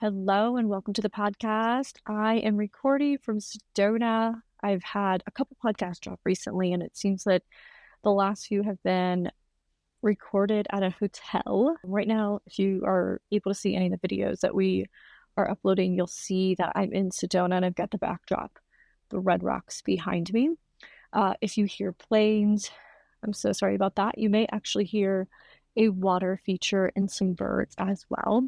Hello and welcome to the podcast. I am recording from Sedona. I've had a couple podcasts drop recently, and it seems that the last few have been recorded at a hotel. Right now, if you are able to see any of the videos that we are uploading, you'll see that I'm in Sedona and I've got the backdrop, the red rocks behind me. If you hear planes, I'm so sorry about that. You may actually hear a water feature and some birds as well.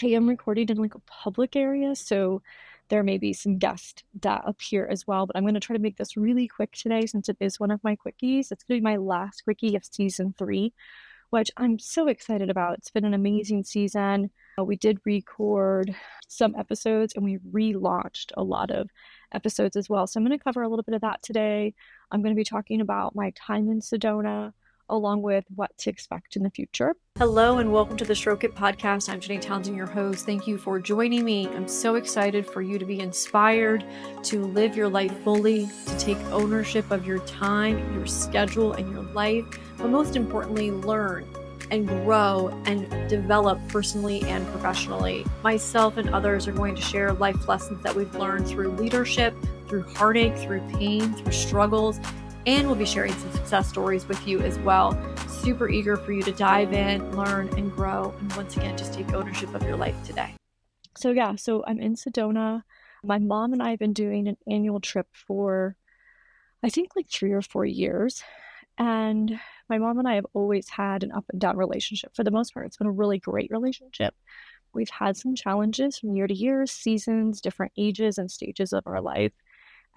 I am recording in like a public area, so there may be some guests that appear as well, but I'm going to try to make this really quick today since it is one of my quickies. It's going to be my last quickie of season 3, which I'm so excited about. It's been an amazing season. We did record some episodes and we relaunched a lot of episodes as well. So I'm going to cover a little bit of that today. I'm going to be talking about my time in Sedona, along with what to expect in the future. Hello and welcome to the Stroke It podcast. I'm Alday Townsend, your host. Thank you for joining me. I'm so excited for you to be inspired to live your life fully, to take ownership of your time, your schedule, and your life, but most importantly, learn and grow and develop personally and professionally. Myself and others are going to share life lessons that we've learned through leadership, through heartache, through pain, through struggles, and we'll be sharing some success stories with you as well. Super eager for you to dive in, learn, and grow. And once again, just take ownership of your life today. So I'm in Sedona. My mom and I have been doing an annual trip for, I think, like 3 or 4 years. And my mom and I have always had an up and down relationship. For the most part, it's been a really great relationship. We've had some challenges from year to year, seasons, different ages and stages of our life.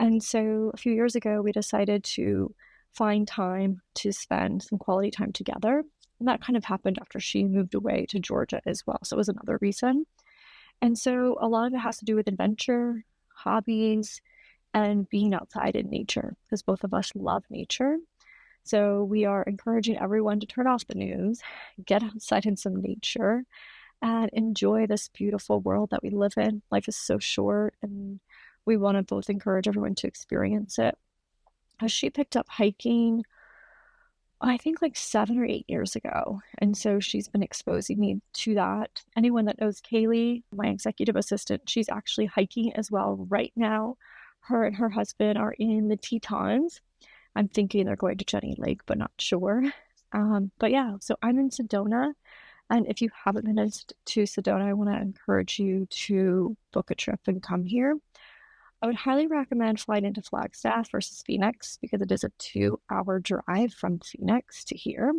And so a few years ago, we decided to find time to spend some quality time together. And that kind of happened after she moved away to Georgia as well. So it was another reason. And so a lot of it has to do with adventure, hobbies, and being outside in nature, because both of us love nature. So we are encouraging everyone to turn off the news, get outside in some nature, and enjoy this beautiful world that we live in. Life is so short, and we want to both encourage everyone to experience it. She picked up hiking, I think like 7 or 8 years ago. And so she's been exposing me to that. Anyone that knows Kaylee, my executive assistant, she's actually hiking as well right now. Her and her husband are in the Tetons. I'm thinking they're going to Jenny Lake, but not sure. So I'm in Sedona. And if you haven't been to Sedona, I want to encourage you to book a trip and come here. I would highly recommend flying into Flagstaff versus Phoenix because it is a 2-hour drive from Phoenix to here.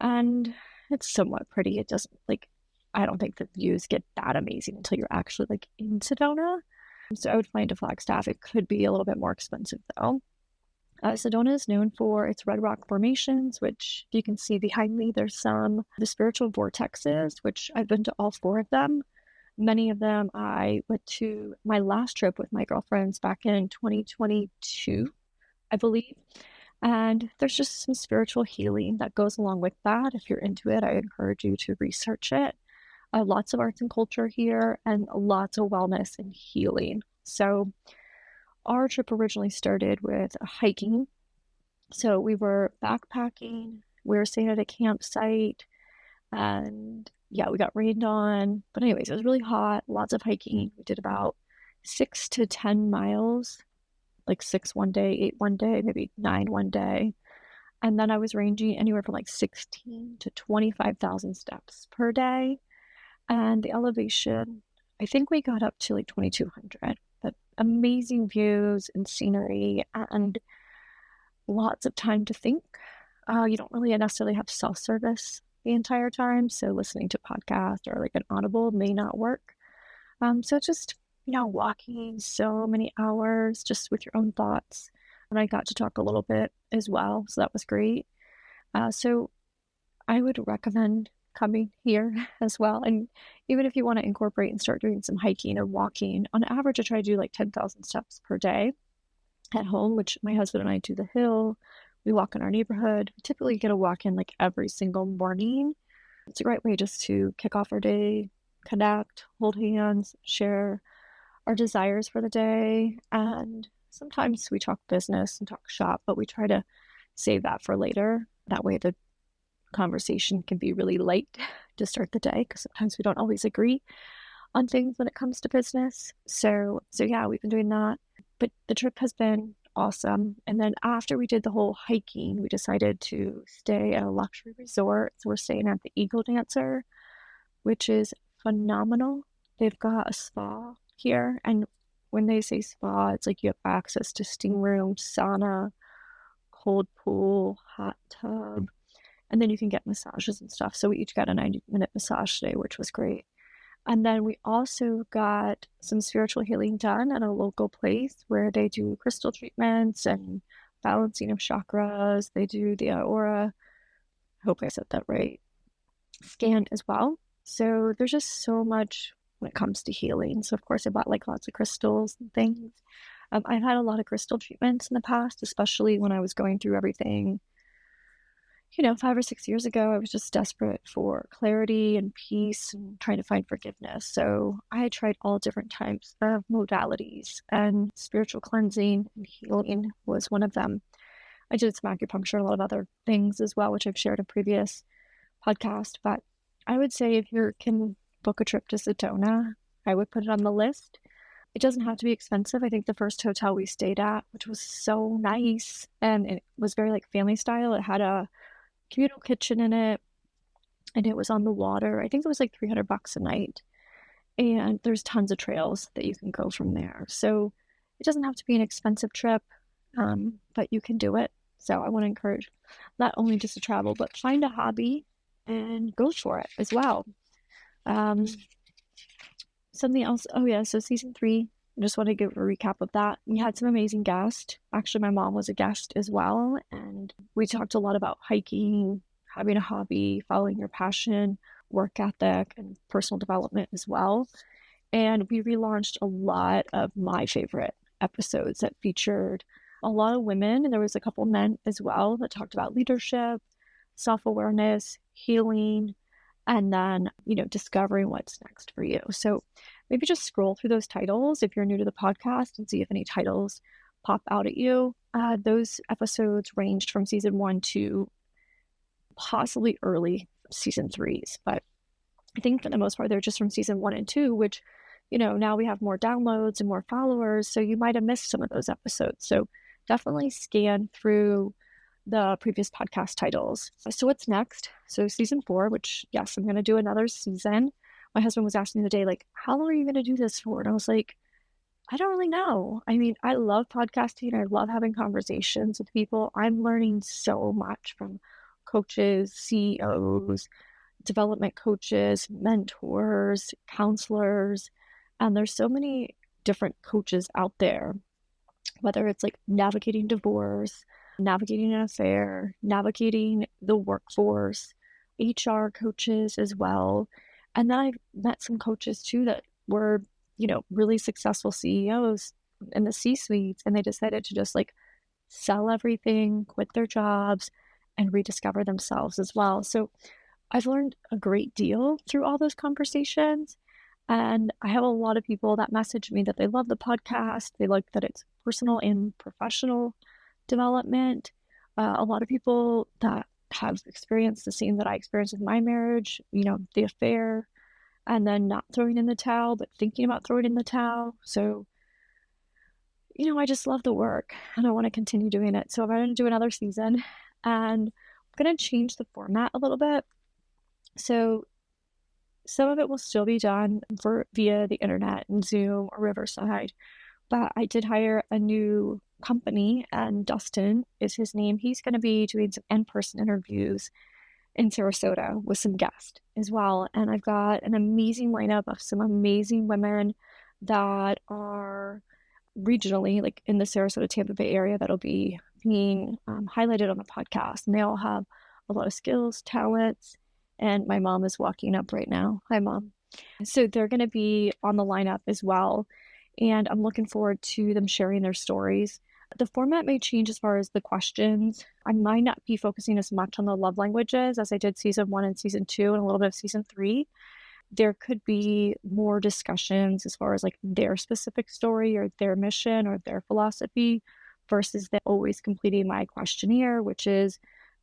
And it's somewhat pretty. It doesn't I don't think the views get that amazing until you're actually in Sedona. So I would fly into Flagstaff. It could be a little bit more expensive though. Sedona is known for its red rock formations, which you can see behind me. There's the spiritual vortexes, which I've been to all 4 of them. Many of them I went to my last trip with my girlfriends back in 2022, I believe. And there's just some spiritual healing that goes along with that. If you're into it, I encourage you to research it. Lots of arts and culture here and lots of wellness and healing. So our trip originally started with hiking. So we were backpacking. We were staying at a campsite and we got rained on. But anyways, it was really hot, lots of hiking. We did about 6 to 10 miles, like 6 one day, 8 one day, maybe 9 one day. And then I was ranging anywhere from 16 to 25,000 steps per day. And the elevation, I think we got up to 2,200. But amazing views and scenery and lots of time to think. You don't really necessarily have self-service the entire time, so listening to podcast or an Audible may not work. So just walking so many hours just with your own thoughts, and I got to talk a little bit as well, so that was great. So I would recommend coming here as well. And even if you want to incorporate and start doing some hiking or walking, on average I try to do 10,000 steps per day at home, which my husband and I do the hill. We walk in our neighborhood. We typically get a walk in every single morning. It's a great way just to kick off our day, connect, hold hands, share our desires for the day. And sometimes we talk business and talk shop, but we try to save that for later. That way the conversation can be really light to start the day because sometimes we don't always agree on things when it comes to business. So yeah, we've been doing that. But the trip has been awesome. And then after we did the whole hiking, we decided to stay at a luxury resort. So we're staying at the Eagle Dancer, which is phenomenal. They've got a spa here. And when they say spa, it's like you have access to steam room, sauna, cold pool, hot tub, and then you can get massages and stuff. So we each got a 90-minute massage today, which was great. And then we also got some spiritual healing done at a local place where they do crystal treatments and balancing of chakras. They do the aura, I hope I said that right, scan as well. So there's just so much when it comes to healing. So of course I bought like lots of crystals and things. I've had a lot of crystal treatments in the past, especially when I was going through everything 5 or 6 years ago. I was just desperate for clarity and peace and trying to find forgiveness. So I had tried all different types of modalities, and spiritual cleansing and healing was one of them. I did some acupuncture and a lot of other things as well, which I've shared in previous podcasts. But I would say if you can book a trip to Sedona, I would put it on the list. It doesn't have to be expensive. I think the first hotel we stayed at, which was so nice, and it was very like family style. It had a communal kitchen in it, and it was on the water. I think it was like $300 a night, and there's tons of trails that you can go from there. So it doesn't have to be an expensive trip, but you can do it. So I want to encourage not only just to travel, but find a hobby and go for it as well. Something else. Oh yeah, so season 3. I just want to give a recap of that. We had some amazing guests. Actually, my mom was a guest as well. And we talked a lot about hiking, having a hobby, following your passion, work ethic, and personal development as well. And we relaunched a lot of my favorite episodes that featured a lot of women. And there was a couple men as well that talked about leadership, self-awareness, healing, and then, discovering what's next for you. So maybe just scroll through those titles if you're new to the podcast and see if any titles pop out at you. Those episodes ranged from season 1 to possibly early season 3s, but I think for the most part, they're just from season 1 and 2, which, now we have more downloads and more followers. So you might have missed some of those episodes. So definitely scan through the previous podcast titles. So what's next? So season 4, which yes, I'm going to do another season. My husband was asking me today, like, how long are you going to do this for? And I was like, I don't really know. I mean, I love podcasting. I love having conversations with people. I'm learning so much from coaches, CEOs, development coaches, mentors, counselors. And there's so many different coaches out there, whether it's like navigating divorce, navigating an affair, navigating the workforce, HR coaches as well. And then I've met some coaches too that were, really successful CEOs in the C-suites, and they decided to just like sell everything, quit their jobs, and rediscover themselves as well. So I've learned a great deal through all those conversations. And I have a lot of people that message me that they love the podcast. They like that it's personal and professional development. A lot of people that have experienced the same that I experienced with my marriage, the affair, and then not throwing in the towel, but thinking about throwing in the towel. So, I just love the work and I want to continue doing it. So I'm going to do another season, and I'm going to change the format a little bit. So some of it will still be done via the internet and Zoom or Riverside, but I did hire a new company, and Dustin is his name. He's going to be doing some in-person interviews in Sarasota with some guests as well. And I've got an amazing lineup of some amazing women that are regionally, like in the Sarasota, Tampa Bay area, that'll be being highlighted on the podcast. And they all have a lot of skills, talents. And my mom is walking up right now. Hi, Mom. So they're going to be on the lineup as well. And I'm looking forward to them sharing their stories. The format may change as far as the questions. I might not be focusing as much on the love languages as I did season 1 and season 2 and a little bit of season 3. There could be more discussions as far as like their specific story or their mission or their philosophy versus them always completing my questionnaire, which is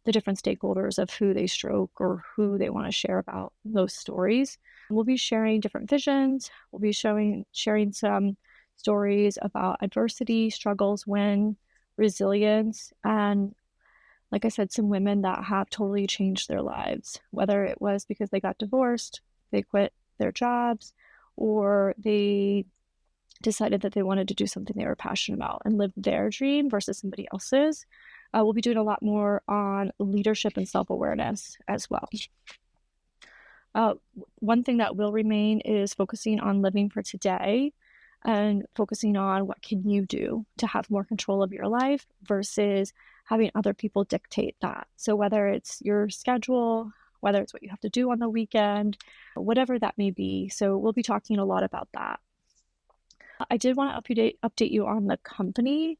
the different stakeholders of who they stroke or who they want to share about those stories. We'll be sharing different visions. We'll be sharing some stories about adversity, struggles, win, resilience, and like I said, some women that have totally changed their lives, whether it was because they got divorced, they quit their jobs, or they decided that they wanted to do something they were passionate about and live their dream versus somebody else's. We'll be doing a lot more on leadership and self-awareness as well. One thing that will remain is focusing on living for today and focusing on what can you do to have more control of your life versus having other people dictate that. So whether it's your schedule, whether it's what you have to do on the weekend, whatever that may be. So we'll be talking a lot about that. I did want to update you on the company.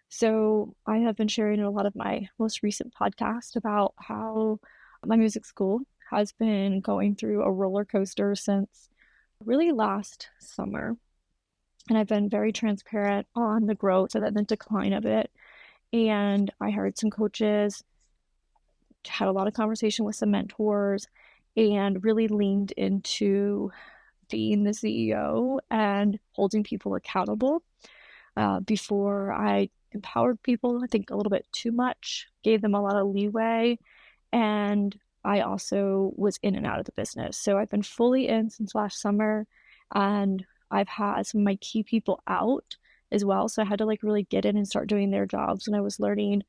So I have been sharing in a lot of my most recent podcast about how my music school has been going through a roller coaster since really last summer. And I've been very transparent on the growth and then the decline of it. And I hired some coaches, had a lot of conversation with some mentors, and really leaned into being the CEO and holding people accountable. Before I empowered people, I think a little bit too much, gave them a lot of leeway, and I also was in and out of the business. So I've been fully in since last summer, and I've had some of my key people out as well. So I had to really get in and start doing their jobs, and I was learning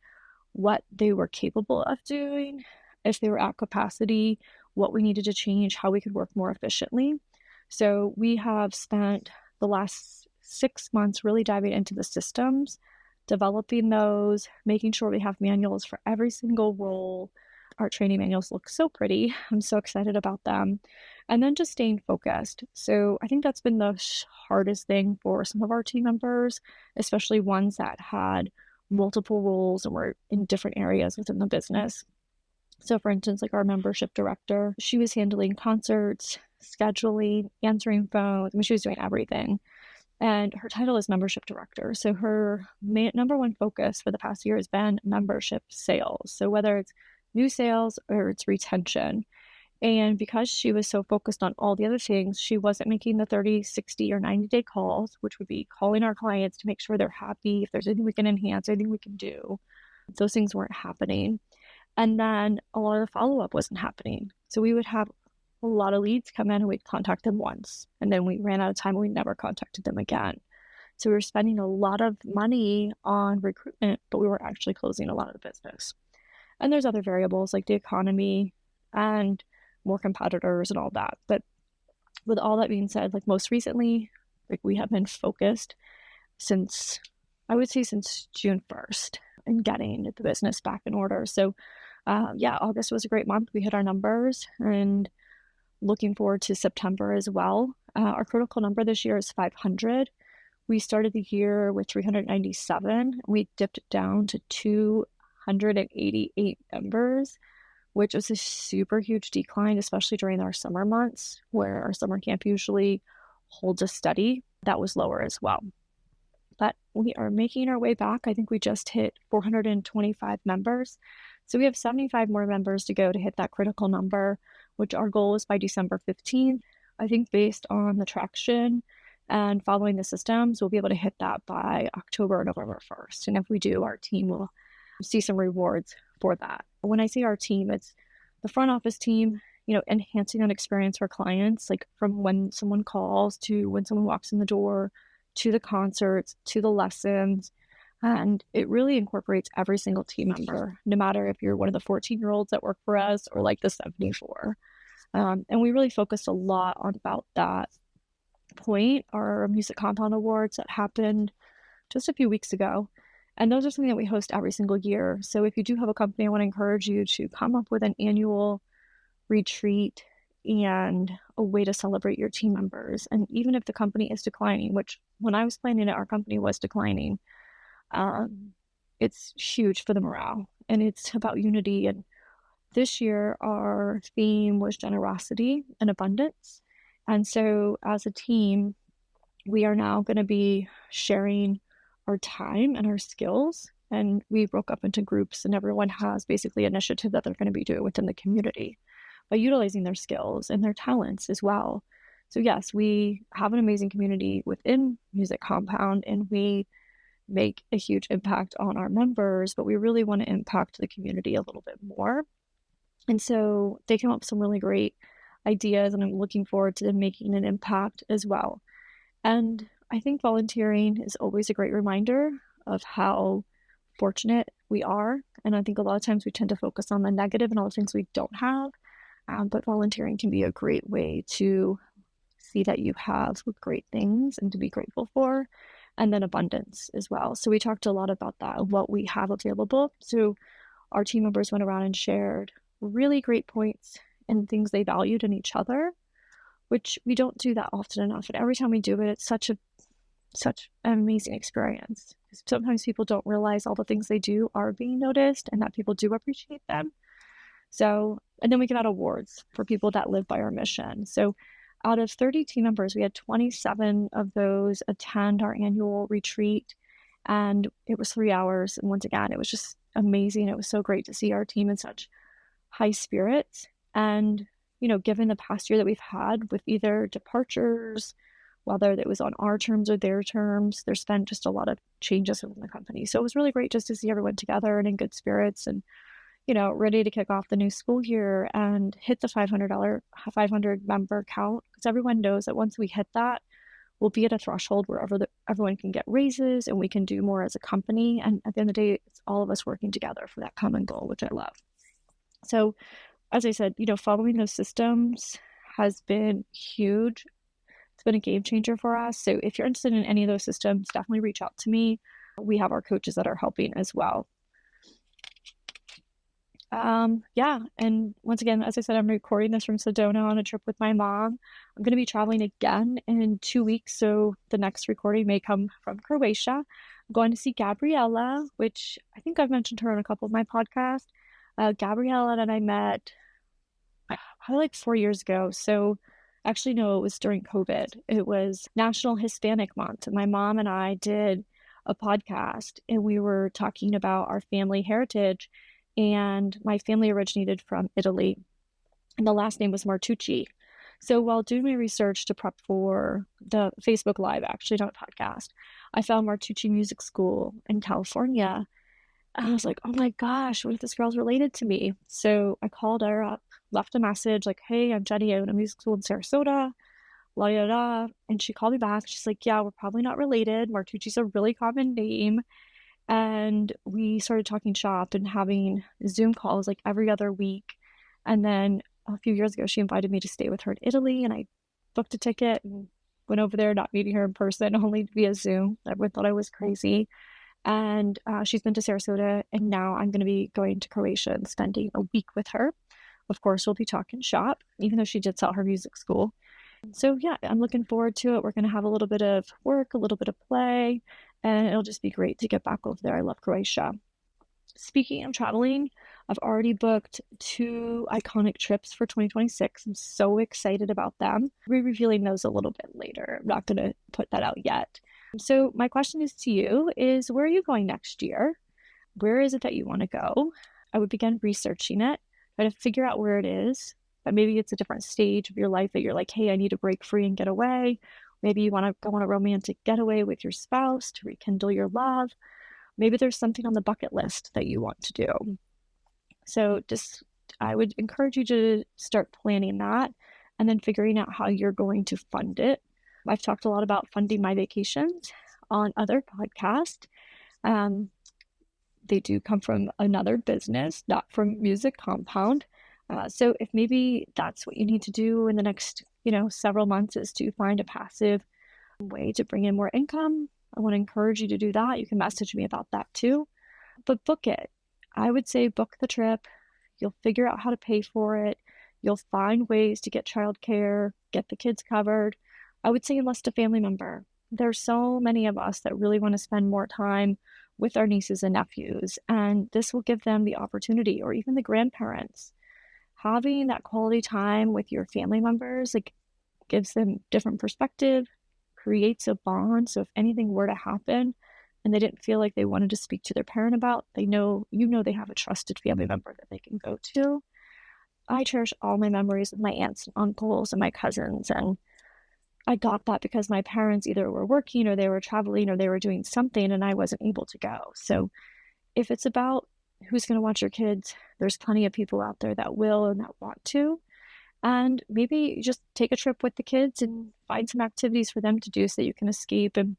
what they were capable of doing, if they were at capacity, what we needed to change, how we could work more efficiently. So we have spent the last 6 months really diving into the systems, developing those, making sure we have manuals for every single role. Our training manuals look so pretty. I'm so excited about them. And then just staying focused. So I think that's been the hardest thing for some of our team members, especially ones that had multiple roles and were in different areas within the business. So for instance, our membership director, she was handling concerts, scheduling, answering phones. I mean, she was doing everything. And her title is membership director. So her number one focus for the past year has been membership sales. So whether it's new sales or it's retention. And because she was so focused on all the other things, she wasn't making the 30, 60, or 90-day calls, which would be calling our clients to make sure they're happy, if there's anything we can enhance, anything we can do. Those things weren't happening. And then a lot of the follow-up wasn't happening. So we would have a lot of leads come in and we'd contact them once. And then we ran out of time and we never contacted them again. So we were spending a lot of money on recruitment, but we weren't actually closing a lot of the business. And there's other variables like the economy and more competitors and all that. But with all that being said, most recently, we have been focused since June 1st in getting the business back in order. So August was a great month. We hit our numbers and looking forward to September as well. Our critical number this year is 500. We started the year with 397. We dipped it down to 288 members, which was a super huge decline, especially during our summer months where our summer camp usually holds us steady. That was lower as well. But we are making our way back. I think we just hit 425 members. So we have 75 more members to go to hit that critical number, which our goal is by December 15th. I think based on the traction and following the systems, we'll be able to hit that by October or November 1st. And if we do, our team will see some rewards for that. When I say our team, it's the front office team, enhancing that experience for clients, from when someone calls to when someone walks in the door, to the concerts, to the lessons. And it really incorporates every single team member, no matter if you're one of the 14-year-olds that work for us or the 74. And we really focused a lot on about that point, our Music Compound Awards that happened just a few weeks ago. And those are something that we host every single year. So if you do have a company, I want to encourage you to come up with an annual retreat and a way to celebrate your team members. And even if the company is declining, which when I was planning it, our company was declining, it's huge for the morale and it's about unity. And this year, our theme was generosity and abundance. And so as a team, we are now going to be sharing our time and our skills. And we broke up into groups and everyone has basically initiative that they're going to be doing within the community. by utilizing their skills and their talents as well. So yes, we have an amazing community within Music Compound, and we make a huge impact on our members, but we really want to impact the community a little bit more. And so they came up with some really great ideas, and I'm looking forward to them making an impact as well. And I think volunteering is always a great reminder of how fortunate we are. And I think a lot of times we tend to focus on the negative and all the things we don't have. But volunteering can be a great way to see that you have great things and to be grateful for, and then abundance as well. So we talked a lot about that, what we have available. So our team members went around and shared really great points and things they valued in each other, which we don't do that often enough. And every time we do it, it's such an amazing experience. Sometimes people don't realize all the things they do are being noticed and that people do appreciate them. So, and then we give out awards for people that live by our mission. So out of 30 team members, we had 27 of those attend our annual retreat, and it was 3 hours. And once again, it was just amazing. It was so great to see our team in such high spirits. And, given the past year that we've had with either departures, whether it was on our terms or their terms, there's been just a lot of changes within the company. So it was really great just to see everyone together and in good spirits and, ready to kick off the new school year and hit the $500 member count, because everyone knows that once we hit that, we'll be at a threshold where everyone can get raises and we can do more as a company. And at the end of the day, it's all of us working together for that common goal, which I love. So as I said, following those systems has been huge. It's been a game changer for us. So if you're interested in any of those systems, definitely reach out to me. We have our coaches that are helping as well. And once again, as I said, I'm recording this from Sedona on a trip with my mom. I'm going to be traveling again in 2 weeks, so the next recording may come from Croatia. I'm going to see Gabriella, which I think I've mentioned her on a couple of my podcasts. Gabriella and I met probably like 4 years ago. So actually, no, it was during COVID. It was National Hispanic Month, and my mom and I did a podcast, and we were talking about our family heritage. And my family originated from Italy, and the last name was Martucci. So while doing my research to prep for the Facebook Live, actually not a podcast, I found Martucci Music School in California. And I was like, oh my gosh, what if this girl's related to me? So I called her up, left a message like, hey, I'm Jenny. I own a music school in Sarasota, la da da. And she called me back. She's like, yeah, we're probably not related. Martucci's a really common name. And we started talking shop and having Zoom calls like every other week. And then a few years ago, she invited me to stay with her in Italy, and I booked a ticket and went over there, not meeting her in person, only via Zoom. Everyone thought I was crazy. And she's been to Sarasota, and now I'm going to be going to Croatia and spending a week with her. Of course, we'll be talking shop, even though she did sell her music school. So yeah, I'm looking forward to it. We're going to have a little bit of work, a little bit of play, and it'll just be great to get back over there. I love Croatia. Speaking of traveling, I've already booked 2 iconic trips for 2026. I'm so excited about them. We're revealing those a little bit later. I'm not going to put that out yet. So my question is to you is, where are you going next year? Where is it that you want to go? I would begin researching it, try to figure out where it is. But maybe it's a different stage of your life that you're like, hey, I need to break free and get away. Maybe you want to go on a romantic getaway with your spouse to rekindle your love. Maybe there's something on the bucket list that you want to do. So I would encourage you to start planning that and then figuring out how you're going to fund it. I've talked a lot about funding my vacations on other podcasts. They do come from another business, not from Music Compound. So if maybe that's what you need to do in the next, several months, is to find a passive way to bring in more income, I want to encourage you to do that. You can message me about that too, but book it. I would say book the trip. You'll figure out how to pay for it. You'll find ways to get childcare, get the kids covered. I would say enlist a family member. There's so many of us that really want to spend more time with our nieces and nephews, and this will give them the opportunity, or even the grandparents. Having that quality time with your family members, gives them different perspective, creates a bond. So if anything were to happen and they didn't feel like they wanted to speak to their parent about, they know, they have a trusted family member that they can go to. I cherish all my memories with my aunts and uncles and my cousins, and I got that because my parents either were working or they were traveling or they were doing something and I wasn't able to go. So if it's about who's going to watch your kids, there's plenty of people out there that will and that want to. And maybe just take a trip with the kids and find some activities for them to do so that you can escape and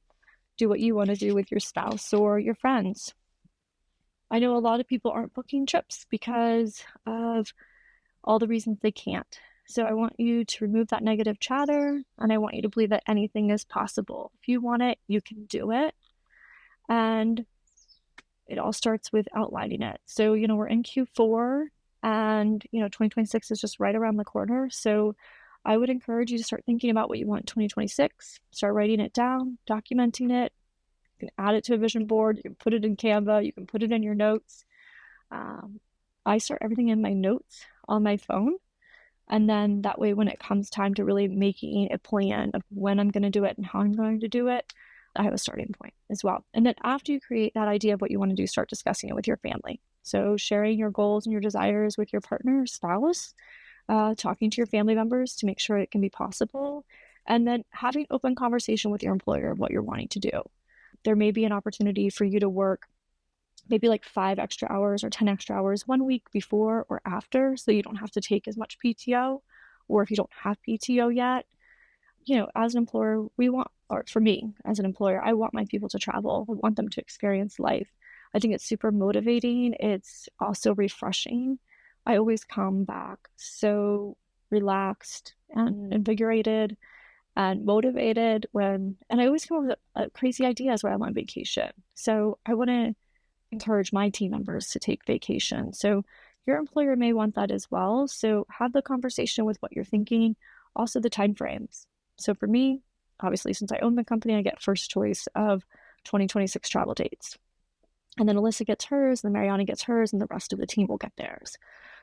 do what you want to do with your spouse or your friends. I know a lot of people aren't booking trips because of all the reasons they can't. So I want you to remove that negative chatter, and I want you to believe that anything is possible. If you want it, you can do it. And it all starts with outlining it. So, we're in Q4 and, 2026 is just right around the corner. So I would encourage you to start thinking about what you want in 2026, start writing it down, documenting it. You can add it to a vision board. You can put it in Canva. You can put it in your notes. I start everything in my notes on my phone. And then that way, when it comes time to really making a plan of when I'm going to do it and how I'm going to do it, I have a starting point as well. And then after you create that idea of what you want to do, start discussing it with your family. So sharing your goals and your desires with your partner or spouse, talking to your family members to make sure it can be possible, and then having open conversation with your employer of what you're wanting to do. There may be an opportunity for you to work maybe like 5 extra hours or 10 extra hours 1 week before or after, so you don't have to take as much PTO, or if you don't have PTO yet. As an employer, or for me as an employer, I want my people to travel. I want them to experience life. I think it's super motivating. It's also refreshing. I always come back so relaxed and invigorated and motivated and I always come up with crazy ideas when I'm on vacation. So I want to encourage my team members to take vacation. So your employer may want that as well. So have the conversation with what you're thinking, also the timeframes. So for me, obviously, since I own the company, I get first choice of 2026 travel dates. And then Alyssa gets hers, and then Mariana gets hers, and the rest of the team will get theirs.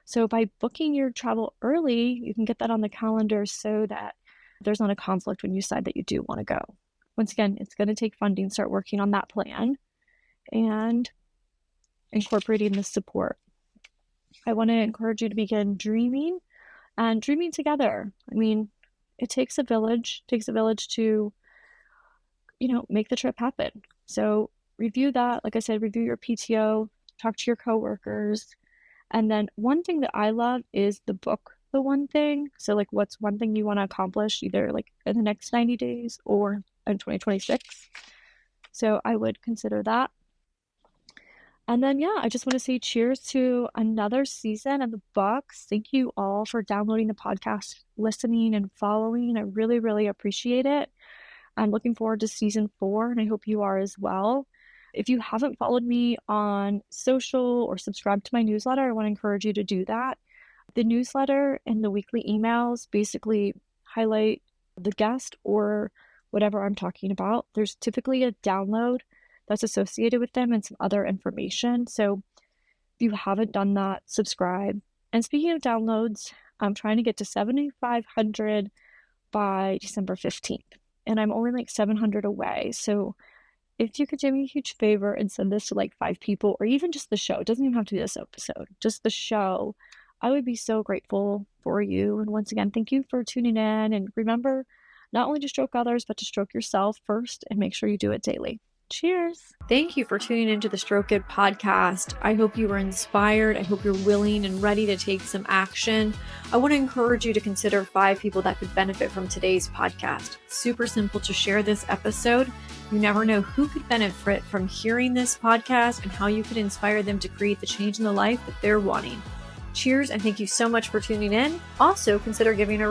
So by booking your travel early, you can get that on the calendar so that there's not a conflict when you decide that you do want to go. Once again, it's going to take funding. Start working on that plan and incorporating the support. I want to encourage you to begin dreaming and dreaming together. I mean, it takes a village. It takes a village to, make the trip happen. So review that. Like I said, review your PTO, talk to your coworkers. And then one thing that I love is the book, The One Thing. So like, what's one thing you want to accomplish either like in the next 90 days or in 2026? So I would consider that. And then, I just want to say cheers to another season of the books. Thank you all for downloading the podcast, listening and following. I really, really appreciate it. I'm looking forward to season 4, and I hope you are as well. If you haven't followed me on social or subscribed to my newsletter, I want to encourage you to do that. The newsletter and the weekly emails basically highlight the guest or whatever I'm talking about. There's typically a download that's associated with them and some other information. So if you haven't done that, subscribe. And speaking of downloads, I'm trying to get to 7,500 by December 15th. And I'm only like 700 away. So if you could do me a huge favor and send this to like 5 people, or even just the show, it doesn't even have to be this episode, just the show, I would be so grateful for you. And once again, thank you for tuning in. And remember, not only to stroke others, but to stroke yourself first, and make sure you do it daily. Cheers. Thank you for tuning into the Stroke It podcast. I hope you were inspired. I hope you're willing and ready to take some action. I want to encourage you to consider 5 people that could benefit from today's podcast. Super simple to share this episode. You never know who could benefit from hearing this podcast and how you could inspire them to create the change in the life that they're wanting. Cheers, and thank you so much for tuning in. Also, consider giving a